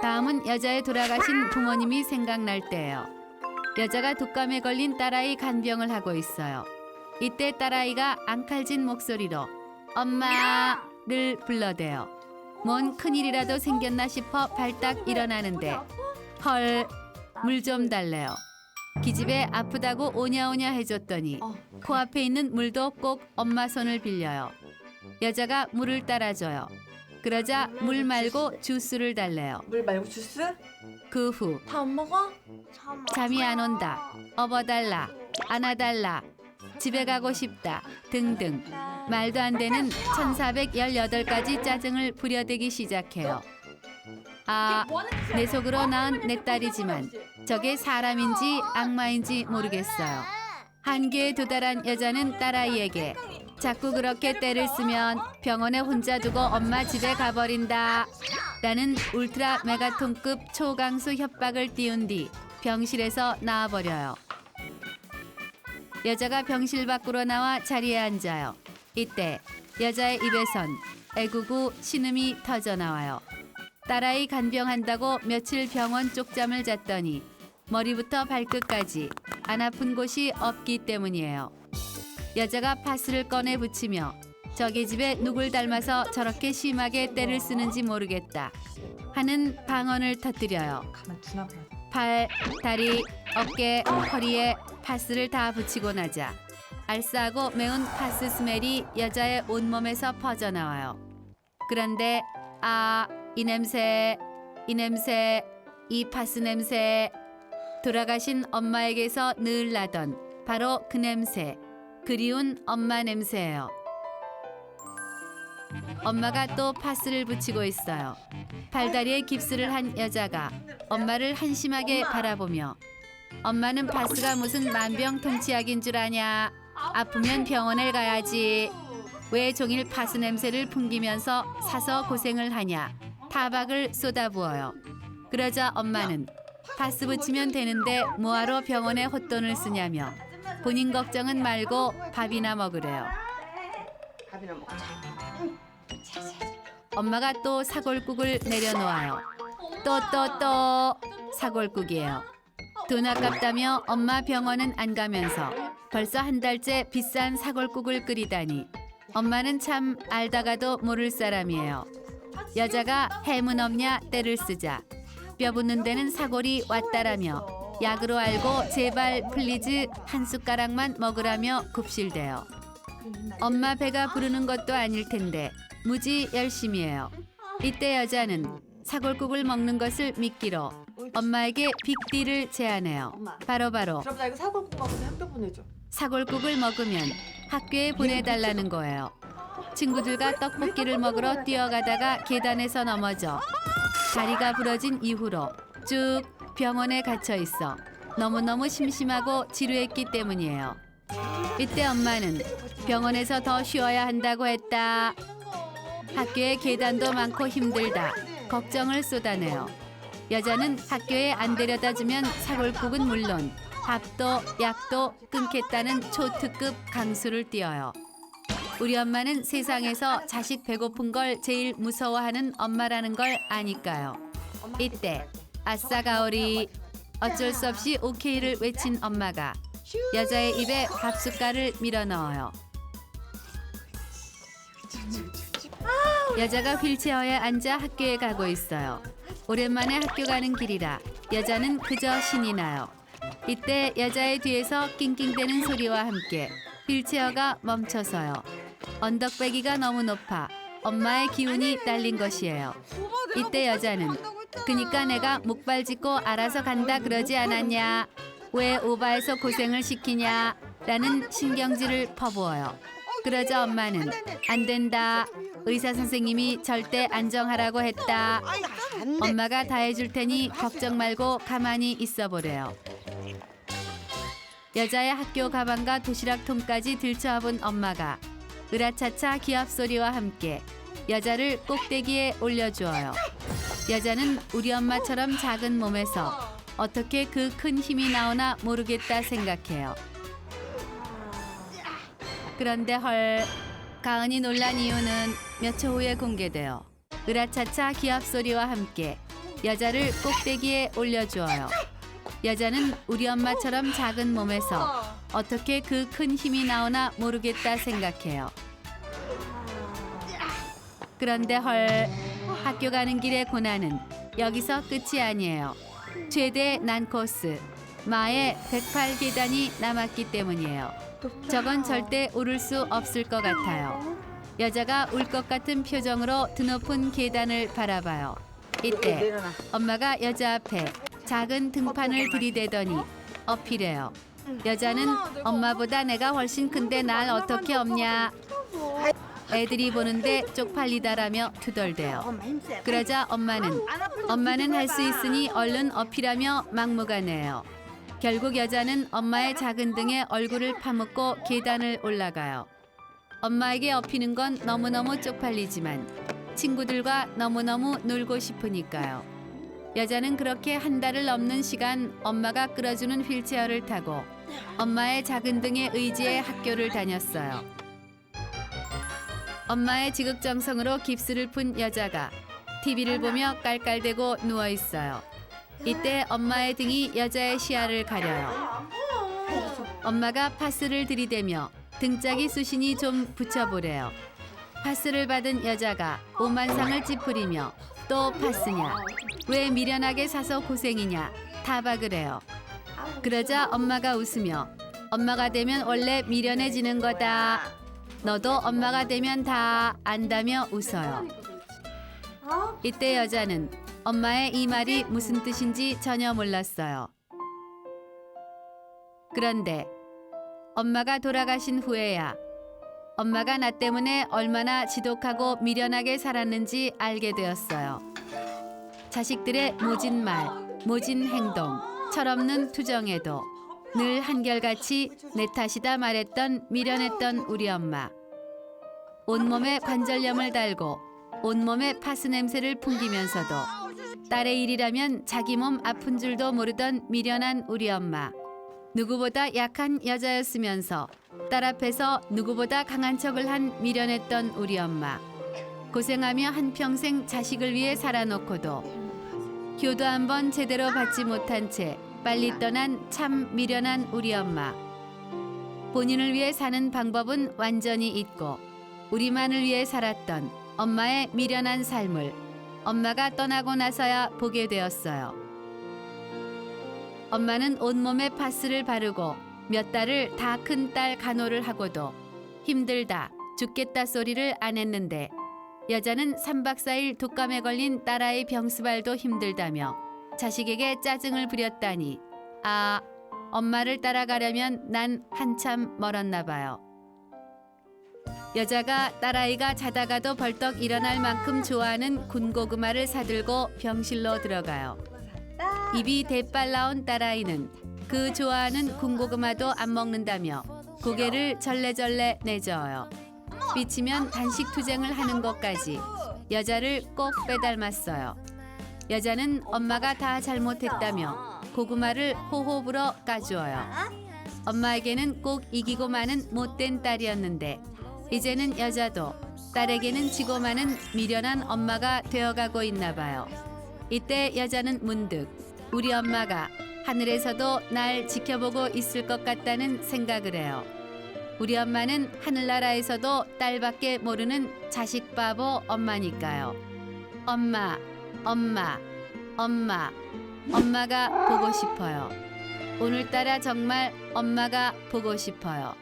다음은 여자의 돌아가신 부모님이 생각날 때예요. 여자가 독감에 걸린 딸아이 간병을 하고 있어요. 이때 딸아이가 앙칼진 목소리로 엄마를 불러대요. 뭔 큰일이라도 생겼나 싶어 발딱 일어나는데 헐, 물 좀 달래요. 기집애 아프다고 오냐오냐 해줬더니 코앞에 있는 물도 꼭 엄마 손을 빌려요. 여자가 물을 따라줘요. 그러자 물 말고 주스를 달래요. 물 말고 주스? 그 후 다 안 먹어? 잠이 안 온다, 업어달라, 안아달라, 집에 가고 싶다 등등 말도 안 되는 1418가지 짜증을 부려대기 시작해요. 아, 내 속으로 낳은 내 딸이지만 저게 사람인지 악마인지 모르겠어요. 한계에 도달한 여자는 딸아이에게 자꾸 그렇게 때를 쓰면 병원에 혼자 두고 엄마 집에 가버린다 라는 울트라 메가톤급 초강수 협박을 띄운 뒤 병실에서 나와버려요. 여자가 병실 밖으로 나와 자리에 앉아요. 이때 여자의 입에선 애구구 신음이 터져나와요. 딸아이 간병한다고 며칠 병원 쪽잠을 잤더니 머리부터 발끝까지 안 아픈 곳이 없기 때문이에요. 여자가 파스를 꺼내 붙이며 저기 집에 누굴 닮아서 저렇게 심하게 때를 쓰는지 모르겠다 하는 방언을 터뜨려요. 가만 두나 봐. 팔, 다리, 어깨, 허리에 파스를 다 붙이고 나자 알싸하고 매운 파스 스멜이 여자의 온몸에서 퍼져나와요. 그런데 아, 이 냄새, 이 파스 냄새, 돌아가신 엄마에게서 늘 나던 바로 그 냄새, 그리운 엄마 냄새예요. 엄마가 또 파스를 붙이고 있어요. 팔다리에 깁스를 한 여자가 엄마를 한심하게 바라보며 엄마는 파스가 무슨 만병통치약인 줄 아냐. 아프면 병원을 가야지. 왜 종일 파스 냄새를 풍기면서 사서 고생을 하냐. 타박을 쏟아부어요. 그러자 엄마는 파스 붙이면 되는데 뭐하러 병원에 헛돈을 쓰냐며 본인 걱정은 말고 밥이나 먹으래요. 밥이나 먹자. 엄마가 또 사골국을 내려놓아요. 또 사골국이에요. 돈 아깝다며 엄마 병원은 안 가면서 벌써 한 달째 비싼 사골국을 끓이다니 엄마는 참 알다가도 모를 사람이에요. 여자가 해문 없냐 때를 쓰자 뼈 붙는 데는 사골이 왔다라며 약으로 알고 제발 플리즈 한 숟가락만 먹으라며 굽실대요. 엄마 배가 부르는 것도 아닐 텐데 무지 열심히 해요. 이때 여자는 사골국을 먹는 것을 미끼로 엄마에게 빅딜을 제안해요. 바로 그럼 나 이거 사골국 먹으면 학교 보내줘. 사골국을 먹으면 학교에 보내달라는 거예요. 친구들과 떡볶이를 먹으러 뛰어가다가 계단에서 넘어져 다리가 부러진 이후로 쭉 병원에 갇혀 있어 너무너무 심심하고 지루했기 때문이에요. 이때 엄마는 병원에서 더 쉬어야 한다고 했다. 학교에 계단도 많고 힘들다. 걱정을 쏟아내요. 여자는 학교에 안 데려다주면 사골국은 물론 밥도 약도 끊겠다는 초특급 강수를 띄어요. 우리 엄마는 세상에서 자식 배고픈 걸 제일 무서워하는 엄마라는 걸 아니까요. 이때 아싸 가오리 어쩔 수 없이 오케이를 외친 엄마가 여자의 입에 밥숟갈을 밀어 넣어요. 여자가 휠체어에 앉아 학교에 가고 있어요. 오랜만에 학교 가는 길이라 여자는 그저 신이 나요. 이때 여자의 뒤에서 낑낑대는 소리와 함께 휠체어가 멈춰서요. 언덕배기가 너무 높아 엄마의 기운이 딸린 것이에요. 이때 여자는 그니까 내가 목발 짚고 알아서 간다 그러지 않았냐. 왜 오바해서 고생을 시키냐 라는 신경질을 퍼부어요. 그러자 엄마는 안 된다. 의사 선생님이 절대 안정하라고 했다. 엄마가 다 해줄 테니 걱정 말고 가만히 있어 보래요. 여자의 학교 가방과 도시락통까지 들쳐업은 엄마가 으라차차 기합 소리와 함께 여자를 꼭대기에 올려주어요. 여자는 우리 엄마처럼 작은 몸에서 어떻게 그 큰 힘이 나오나 모르겠다 생각해요. 그런데 헐, 가은이 놀란 이유는 몇 초 후에 공개되어 으라차차 기합 소리와 함께 여자를 꼭대기에 올려주어요. 여자는 우리 엄마처럼 작은 몸에서 어떻게 그 큰 힘이 나오나 모르겠다 생각해요. 그런데 헐, 학교 가는 길의 고난은 여기서 끝이 아니에요. 최대 난코스, 마의 108계단이 남았기 때문이에요. 저건 절대 오를 수 없을 것 같아요. 여자가 울 것 같은 표정으로 드높은 계단을 바라봐요. 이때 엄마가 여자 앞에 작은 등판을 들이대더니 어필해요. 여자는 엄마보다 내가 훨씬 큰데 날 어떻게 업냐. 애들이 보는데 쪽팔리다라며 투덜대요. 그러자 엄마는 할 수 있으니 얼른 어필하며 막무가내요. 결국 여자는 엄마의 작은 등에 얼굴을 파묻고 계단을 올라가요. 엄마에게 업히는 건 너무너무 쪽팔리지만 친구들과 너무너무 놀고 싶으니까요. 여자는 그렇게 한 달을 넘는 시간 엄마가 끌어주는 휠체어를 타고 엄마의 작은 등에 의지해 학교를 다녔어요. 엄마의 지극정성으로 깁스를 푼 여자가 TV를 보며 깔깔대고 누워 있어요. 이때 엄마의 등이 여자의 시야를 가려요. 엄마가 파스를 들이대며 등짝이 쑤시니 좀 붙여보래요. 파스를 받은 여자가 오만상을 찌푸리며 또 파스냐, 왜 미련하게 사서 고생이냐 타박을 해요. 그러자 엄마가 웃으며 엄마가 되면 원래 미련해지는 거다. 너도 엄마가 되면 다 안다며 웃어요. 이때 여자는 엄마의 이 말이 무슨 뜻인지 전혀 몰랐어요. 그런데 엄마가 돌아가신 후에야 엄마가 나 때문에 얼마나 지독하고 미련하게 살았는지 알게 되었어요. 자식들의 모진 말, 모진 행동, 철없는 투정에도 늘 한결같이 내 탓이다 말했던 미련했던 우리 엄마. 온몸에 관절염을 달고 온몸에 파스 냄새를 풍기면서도 딸의 일이라면 자기 몸 아픈 줄도 모르던 미련한 우리 엄마. 누구보다 약한 여자였으면서 딸 앞에서 누구보다 강한 척을 한 미련했던 우리 엄마. 고생하며 한평생 자식을 위해 살아놓고도 효도 한 번 제대로 받지 못한 채 빨리 떠난 참 미련한 우리 엄마. 본인을 위해 사는 방법은 완전히 잊고 우리만을 위해 살았던 엄마의 미련한 삶을 엄마가 떠나고 나서야 보게 되었어요. 엄마는 온몸에 파스를 바르고 몇 달을 다 큰 딸 간호를 하고도 힘들다, 죽겠다 소리를 안 했는데 여자는 3박 4일 독감에 걸린 딸아이 병수발도 힘들다며 자식에게 짜증을 부렸다니 아, 엄마를 따라가려면 난 한참 멀었나 봐요. 여자가 딸아이가 자다가도 벌떡 일어날 만큼 좋아하는 군고구마를 사들고 병실로 들어가요. 입이 대빨 나온 딸아이는 그 좋아하는 군고구마도 안 먹는다며 고개를 절레절레 내저어요. 삐치면 단식 투쟁을 하는 것까지 여자를 꼭 빼닮았어요. 여자는 엄마가 다 잘못했다며 고구마를 호호 불어 까주어요. 엄마에게는 꼭 이기고 마는 못된 딸이었는데 이제는 여자도 딸에게는 지고 마는 미련한 엄마가 되어가고 있나 봐요. 이때 여자는 문득 우리 엄마가 하늘에서도 날 지켜보고 있을 것 같다는 생각을 해요. 우리 엄마는 하늘나라에서도 딸밖에 모르는 자식 바보 엄마니까요. 엄마, 엄마, 엄마, 엄마가 보고 싶어요. 오늘따라 정말 엄마가 보고 싶어요.